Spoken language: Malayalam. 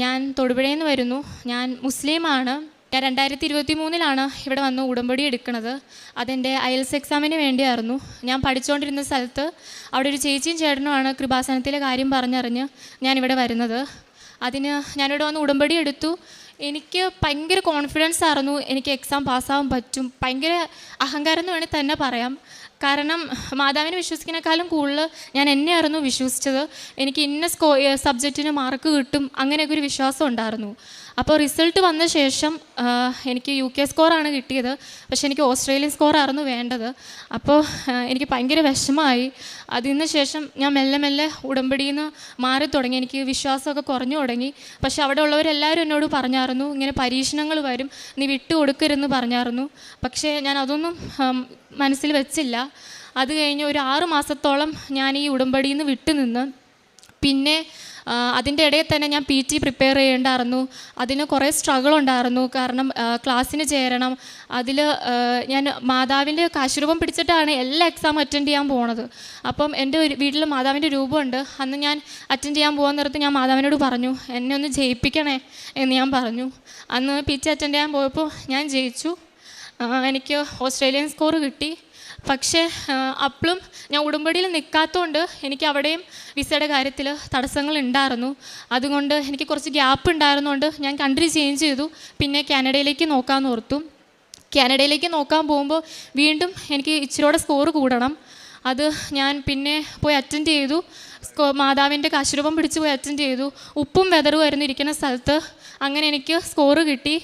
ഞാൻ തൊടുപുഴയിൽ നിന്ന് വരുന്നു. ഞാൻ മുസ്ലിമാണ്. ഞാൻ 2023 ഇവിടെ വന്ന് ഉടമ്പടി എടുക്കുന്നത്. അതെൻ്റെ IELTS എക്സാമിന് വേണ്ടിയായിരുന്നു. ഞാൻ പഠിച്ചുകൊണ്ടിരുന്ന സ്ഥലത്ത് അവിടെ ഒരു ചേച്ചിയും ചേട്ടനുമാണ് കൃപാസനത്തിലെ കാര്യം പറഞ്ഞറിഞ്ഞ് ഞാനിവിടെ വരുന്നത്. അതിന് ഞാനിവിടെ വന്ന് ഉടമ്പടി എടുത്തു. എനിക്ക് ഭയങ്കര കോൺഫിഡൻസ് ആയിരുന്നു എനിക്ക് എക്സാം പാസ്സാവാൻ പറ്റും. ഭയങ്കര അഹങ്കാരം എന്ന് വേണമെങ്കിൽ തന്നെ പറയാം. കാരണം മാതാവിനെ വിശ്വസിക്കുന്നതിനേക്കാളും കൂടുതൽ ഞാൻ എന്നെയായിരുന്നു വിശ്വസിച്ചത്. എനിക്ക് ഇന്ന സബ്ജക്റ്റിന് മാർക്ക് കിട്ടും അങ്ങനെയൊക്കെ ഒരു വിശ്വാസം ഉണ്ടായിരുന്നു. അപ്പോൾ റിസൾട്ട് വന്ന ശേഷം എനിക്ക് UK സ്കോറാണ് കിട്ടിയത്. പക്ഷേ എനിക്ക് ഓസ്ട്രേലിയൻ സ്കോറായിരുന്നു വേണ്ടത്. അപ്പോൾ എനിക്ക് ഭയങ്കര വിഷമമായി. അതിന് ശേഷം ഞാൻ മെല്ലെ മെല്ലെ ഉടമ്പടിയിൽ നിന്ന് മാറി തുടങ്ങി. എനിക്ക് വിശ്വാസമൊക്കെ കുറഞ്ഞു തുടങ്ങി. പക്ഷേ അവിടെ ഉള്ളവരെല്ലാവരും എന്നോട് പറഞ്ഞായിരുന്നു ഇങ്ങനെ പരീക്ഷണങ്ങൾ വരും, നീ വിട്ടു കൊടുക്കരുതെന്ന് പറഞ്ഞായിരുന്നു. പക്ഷേ ഞാൻ അതൊന്നും മനസ്സിൽ വെച്ചില്ല. അത് കഴിഞ്ഞ് ഒരു 6 മാസത്തോളം ഞാൻ ഈ ഉടമ്പടിയിൽ നിന്ന് വിട്ടുനിന്ന്. പിന്നെ അതിൻ്റെ ഇടയിൽ തന്നെ ഞാൻ PT പ്രിപ്പയർ ചെയ്യേണ്ടായിരുന്നു. അതിന് കുറേ സ്ട്രഗിൾ ഉണ്ടായിരുന്നു. കാരണം ക്ലാസ്സിന് ചേരണം. അതിൽ ഞാൻ മാതാവിൻ്റെ കാശുരൂപം പിടിച്ചിട്ടാണ് എല്ലാ എക്സാം അറ്റൻഡ് ചെയ്യാൻ പോണത്. അപ്പം എൻ്റെ വീട്ടിൽ മാതാവിൻ്റെ രൂപമുണ്ട്. അന്ന് ഞാൻ അറ്റൻഡ് ചെയ്യാൻ പോകാൻ നേരത്ത് ഞാൻ മാതാവിനോട് പറഞ്ഞു എന്നെ ഒന്ന് ജയിപ്പിക്കണേ എന്ന് ഞാൻ പറഞ്ഞു. അന്ന് PT അറ്റൻഡ് ചെയ്യാൻ പോയപ്പോൾ ഞാൻ ജയിച്ചു. എനിക്ക് ഓസ്ട്രേലിയൻ സ്കോർ കിട്ടി. പക്ഷേ അപ്പോഴും ഞാൻ ഉടമ്പടിയിൽ നിൽക്കാത്തതുകൊണ്ട് എനിക്ക് അവിടെയും വിസയുടെ കാര്യത്തിൽ തടസ്സങ്ങൾ ഉണ്ടായിരുന്നു. അതുകൊണ്ട് എനിക്ക് കുറച്ച് ഗ്യാപ്പ് ഉണ്ടായിരുന്നുകൊണ്ട് ഞാൻ കൺട്രി ചേഞ്ച് ചെയ്തു. പിന്നെ കാനഡയിലേക്ക് നോക്കാമെന്ന് ഓർത്തു. കാനഡയിലേക്ക് നോക്കാൻ പോകുമ്പോൾ വീണ്ടും എനിക്ക് ഇച്ചിരിയോടെ സ്കോർ കൂടണം. അത് ഞാൻ പിന്നെ പോയി അറ്റൻഡ് ചെയ്തു. മാതാവിൻ്റെ കാശുരൂപം പിടിച്ച് പോയി അറ്റൻഡ് ചെയ്തു. ഉപ്പും വെതറുമായിരുന്നു ഇരിക്കുന്ന സ്ഥലത്ത്. അങ്ങനെ എനിക്ക് സ്കോർ കിട്ടി.